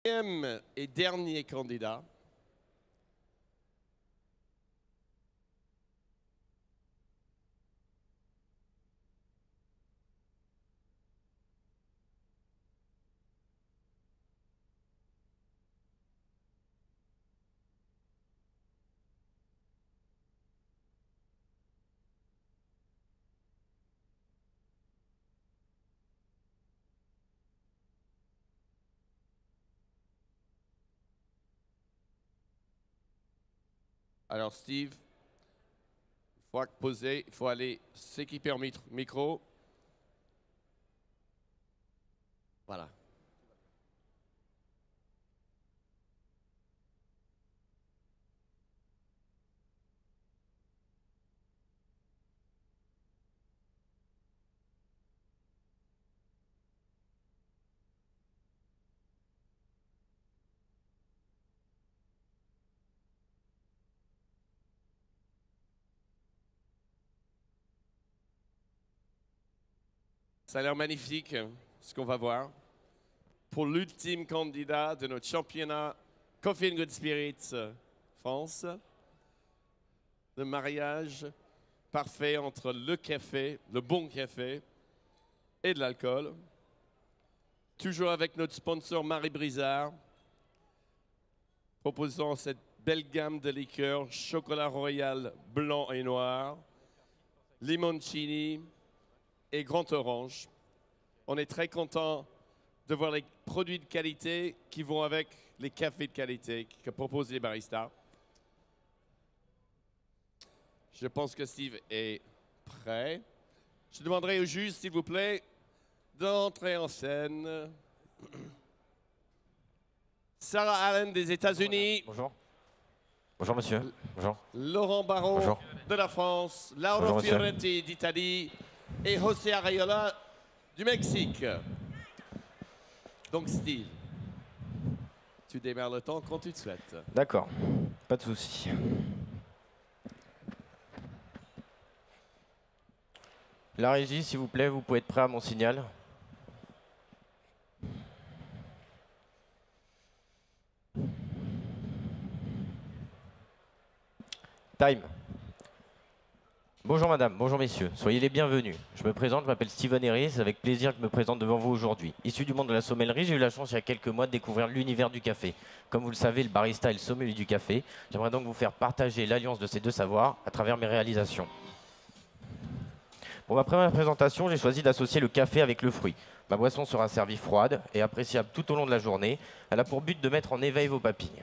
Deuxième et dernier candidat. Alors Steve, il faut aller s'équiper en micro. Voilà. Ça a l'air magnifique, ce qu'on va voir. Pour l'ultime candidat de notre championnat Coffee and Good Spirits France, le mariage parfait entre le café, le bon café et de l'alcool. Toujours avec notre sponsor Marie Brizard, proposant cette belle gamme de liqueurs chocolat royal blanc et noir, limoncini et grand orange. On est très content de voir les produits de qualité qui vont avec les cafés de qualité que proposent les baristas. Je pense que Steve est prêt. Je demanderai au juge, s'il vous plaît, d'entrer en scène. Sarah Allen des États-Unis. Bonjour. Bonjour monsieur. Bonjour. Laurent Barrault Bonjour. de la France. Lauro Bonjour, monsieur. Fioretti d'Italie. Et José Arreola du Mexique. Donc Steve, tu démarres le temps quand tu le souhaites. D'accord. Pas de souci. La régie, s'il vous plaît, vous pouvez être prêt à mon signal. Time. Bonjour madame, bonjour messieurs, soyez les bienvenus. Je me présente, je m'appelle Steven Harris, avec plaisir que je me présente devant vous aujourd'hui. Issu du monde de la sommellerie, j'ai eu la chance il y a quelques mois de découvrir l'univers du café. Comme vous le savez, le barista est le sommelier du café. J'aimerais donc vous faire partager l'alliance de ces deux savoirs à travers mes réalisations. Pour ma première présentation, j'ai choisi d'associer le café avec le fruit. Ma boisson sera servie froide et appréciable tout au long de la journée. Elle a pour but de mettre en éveil vos papilles.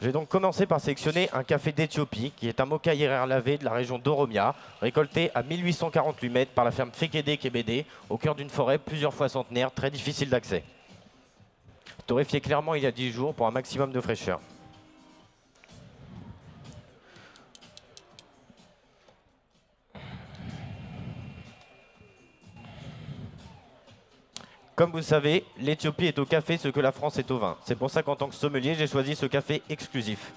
J'ai donc commencé par sélectionner un café d'Éthiopie, qui est un mocaïrer lavé de la région d'Oromia, récolté à 1848 mètres par la ferme Fekede Kebede, au cœur d'une forêt plusieurs fois centenaire, très difficile d'accès. Torréfié clairement il y a 10 jours pour un maximum de fraîcheur. Comme vous le savez, l'Éthiopie est au café ce que la France est au vin. C'est pour ça qu'en tant que sommelier, j'ai choisi ce café exclusif.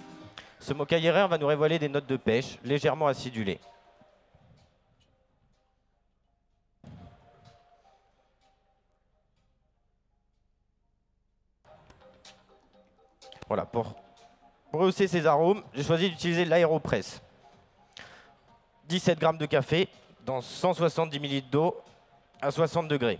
Ce mocaïrer va nous révéler des notes de pêche légèrement acidulées. Voilà, pour rehausser ces arômes, j'ai choisi d'utiliser l'aéropress. 17 grammes de café dans 170 ml d'eau à 60 degrés.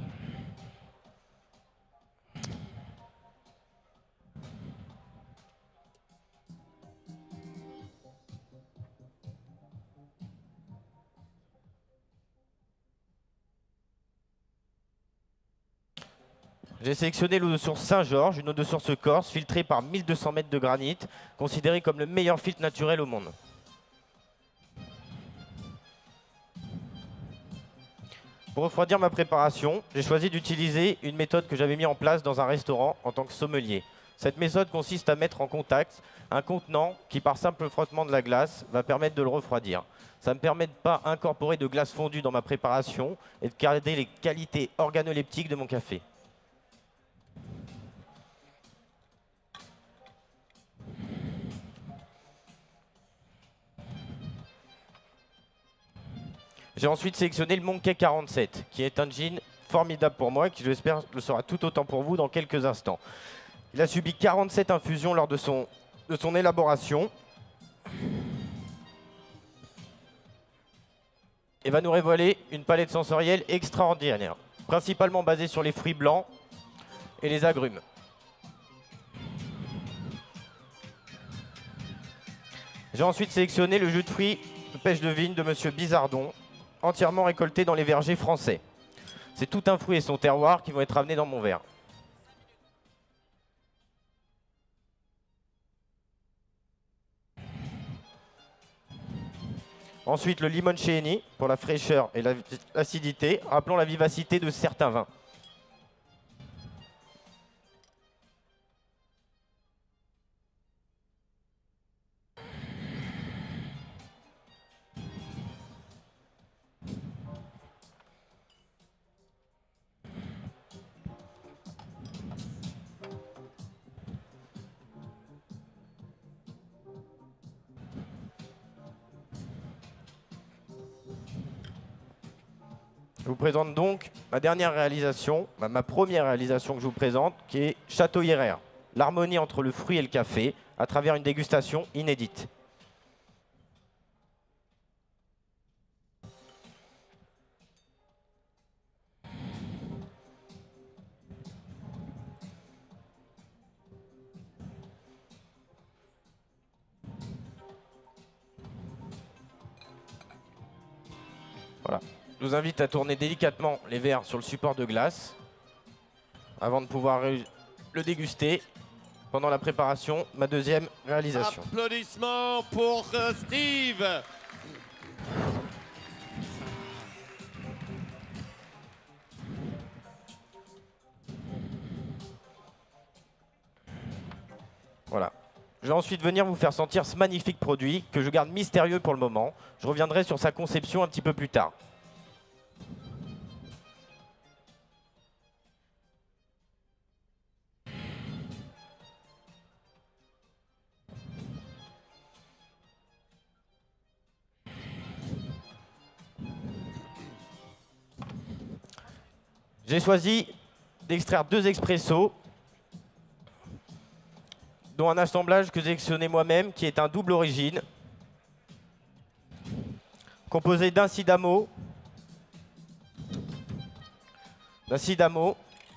J'ai sélectionné l'eau de source Saint-Georges, une eau de source corse filtrée par 1200 mètres de granit, considérée comme le meilleur filtre naturel au monde. Pour refroidir ma préparation, j'ai choisi d'utiliser une méthode que j'avais mise en place dans un restaurant en tant que sommelier. Cette méthode consiste à mettre en contact un contenant qui, par simple frottement de la glace, va permettre de le refroidir. Ça me permet de ne pas incorporer de glace fondue dans ma préparation et de garder les qualités organoleptiques de mon café. J'ai ensuite sélectionné le Monkey 47, qui est un gin formidable pour moi et qui, j'espère, le sera tout autant pour vous dans quelques instants. Il a subi 47 infusions lors de son élaboration et va nous révéler une palette sensorielle extraordinaire, principalement basée sur les fruits blancs et les agrumes. J'ai ensuite sélectionné le jus de fruits de pêche de vigne de Monsieur Bizardon, entièrement récolté dans les vergers français. C'est tout un fruit et son terroir qui vont être amenés dans mon verre. Ensuite, le limoncello pour la fraîcheur et l'acidité, rappelant la vivacité de certains vins. Je vous présente donc ma dernière réalisation, ma première réalisation que je vous présente, qui est Château Hierrer, l'harmonie entre le fruit et le café, à travers une dégustation inédite. Voilà. Je vous invite à tourner délicatement les verres sur le support de glace avant de pouvoir le déguster pendant la préparation, ma deuxième réalisation. Applaudissements pour Steve. Voilà. Je vais ensuite venir vous faire sentir ce magnifique produit que je garde mystérieux pour le moment. Je reviendrai sur sa conception un petit peu plus tard. J'ai choisi d'extraire 2 expressos, dont un assemblage que j'ai sélectionné moi-même, qui est un double origine, composé d'un sidamo.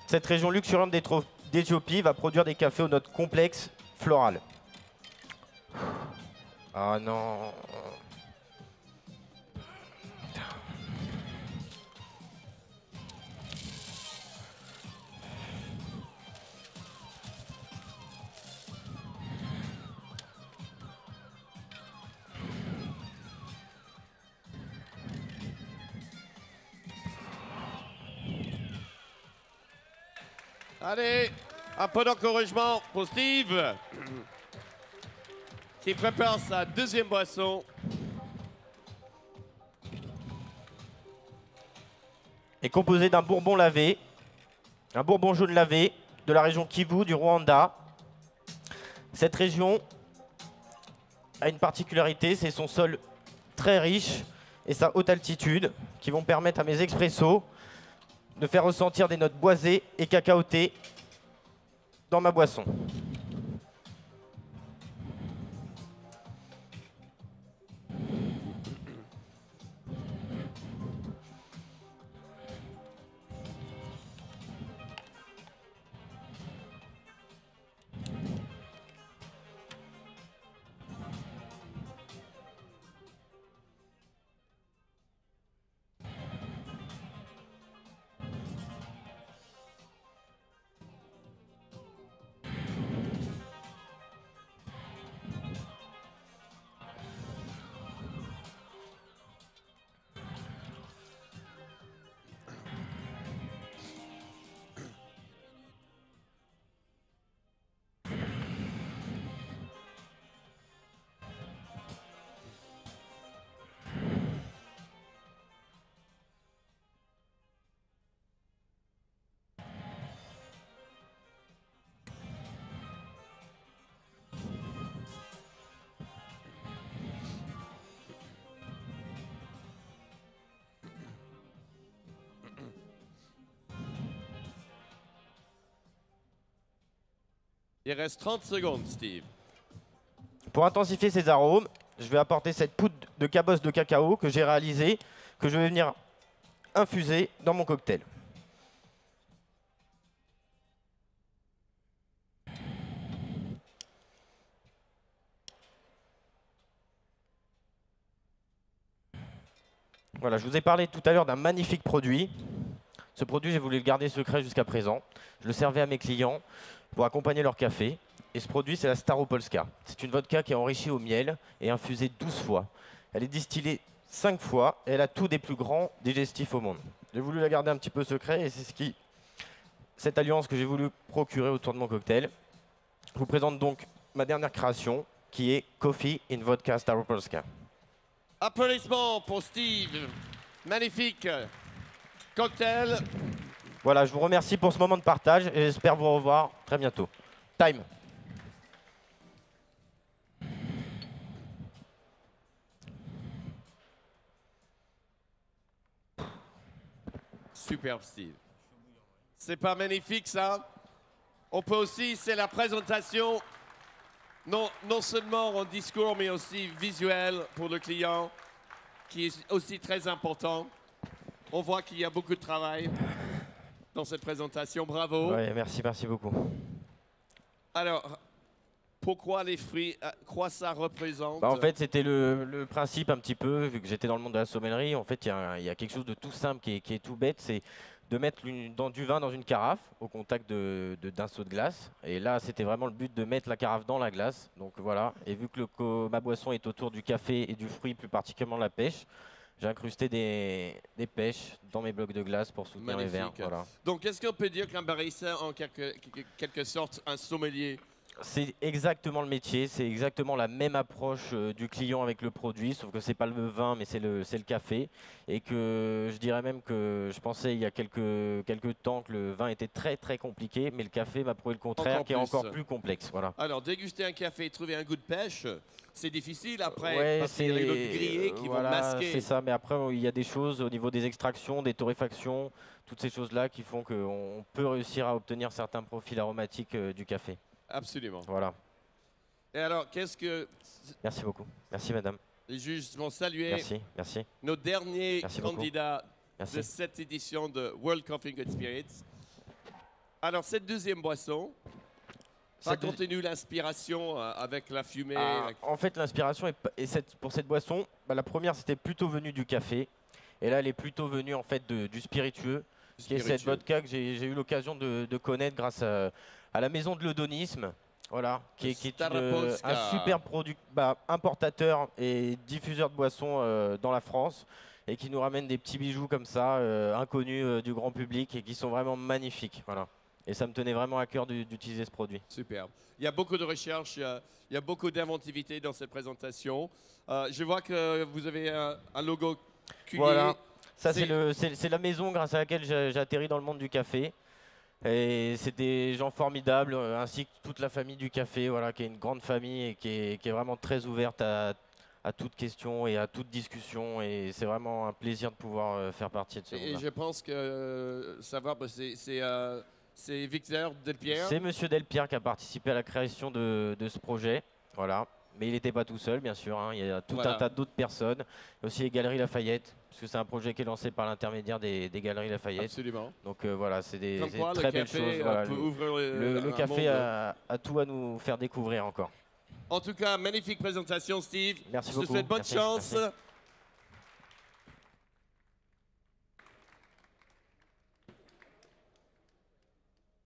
Cette région luxuriante d'Éthiopie va produire des cafés aux notes complexes, florales. Ah non. Allez, un peu d'encouragement pour Steve, qui prépare sa deuxième boisson. Est composé d'un bourbon lavé, un bourbon jaune lavé de la région Kivu du Rwanda. Cette région a une particularité, c'est son sol très riche et sa haute altitude qui vont permettre à mes expressos de faire ressentir des notes boisées et cacaotées dans ma boisson. Il reste 30 secondes, Steve. Pour intensifier ces arômes, je vais apporter cette poudre de cabosse de cacao que j'ai réalisée, que je vais venir infuser dans mon cocktail. Voilà, je vous ai parlé tout à l'heure d'un magnifique produit. Ce produit, j'ai voulu le garder secret jusqu'à présent. Je le servais à mes clients pour accompagner leur café. Et ce produit, c'est la Staropolska. C'est une vodka qui est enrichie au miel et infusée 12 fois. Elle est distillée 5 fois et elle a tous des plus grands digestifs au monde. J'ai voulu la garder un petit peu secret et c'est cette alliance que j'ai voulu procurer autour de mon cocktail. Je vous présente donc ma dernière création qui est Coffee in Vodka Staropolska. Applaudissements pour Steve. Magnifique cocktail. Voilà, je vous remercie pour ce moment de partage et j'espère vous revoir très bientôt. Time. Superbe, Steve. C'est pas magnifique, ça? On peut aussi, c'est la présentation, non seulement en discours, mais aussi visuel pour le client, qui est aussi très important. On voit qu'il y a beaucoup de travail dans cette présentation. Bravo. Ouais, merci beaucoup. Alors, pourquoi les fruits, quoi ça représente? En fait, c'était le principe un petit peu, vu que j'étais dans le monde de la sommellerie, en fait, il y a quelque chose de tout simple qui est tout bête, c'est de mettre du vin dans une carafe au contact d'un seau de glace. Et là, c'était vraiment le but de mettre la carafe dans la glace. Donc voilà, et vu que ma boisson est autour du café et du fruit, plus particulièrement la pêche, j'ai incrusté des pêches dans mes blocs de glace pour soutenir les verres. Voilà. Donc, est-ce qu'on peut dire qu'un barista, en quelque sorte, un sommelier? C'est exactement le métier, c'est exactement la même approche du client avec le produit, sauf que c'est pas le vin, mais c'est le café. Et que je dirais même que je pensais il y a quelques temps que le vin était très compliqué, mais le café m'a prouvé le contraire, qui est encore plus complexe. Voilà. Alors, déguster un café et trouver un goût de pêche, c'est difficile après, ouais, parce qu'il y a les autres grillés qui vont masquer. C'est ça, mais après il y a des choses au niveau des extractions, des torréfactions, toutes ces choses-là qui font qu'on peut réussir à obtenir certains profils aromatiques du café. Absolument. Voilà. Et alors, qu'est-ce que... Merci beaucoup. Merci, madame. Les juges vont saluer merci. nos derniers candidats de cette édition de World Coffee Good Spirits. Alors, cette deuxième boisson, racontez-nous l'inspiration avec la fumée. En fait, l'inspiration pour cette boisson, la première, c'était plutôt venu du café. Et là, elle est plutôt venue en fait du spiritueux, qui est cette vodka que j'ai eu l'occasion de connaître grâce à la maison de l'Odonisme, voilà, qui est un super importateur et diffuseur de boissons dans la France et qui nous ramène des petits bijoux comme ça, inconnus du grand public et qui sont vraiment magnifiques. Voilà. Et ça me tenait vraiment à cœur d'utiliser ce produit. Superbe. Il y a beaucoup de recherche, il y a beaucoup d'inventivité dans cette présentation. Je vois que vous avez un logo culier. Voilà, ça c'est la maison grâce à laquelle j'ai atterri dans le monde du café. Et c'est des gens formidables, ainsi que toute la famille du café, voilà, qui est une grande famille et qui est vraiment très ouverte à toute question et à toute discussion. Et c'est vraiment un plaisir de pouvoir faire partie de ce monde-là. Et je pense que savoir, c'est Victor Delpierre. C'est Monsieur Delpierre qui a participé à la création de ce projet, voilà. Mais il n'était pas tout seul, bien sûr. Hein. Il y a tout un tas d'autres personnes. Il y a aussi les Galeries Lafayette, parce que c'est un projet qui est lancé par l'intermédiaire des Galeries Lafayette. Absolument. Donc voilà, c'est des quoi, très belles choses. Voilà, le café a tout à nous faire découvrir encore. En tout cas, magnifique présentation, Steve. Merci beaucoup. Je te souhaite bonne chance. Merci.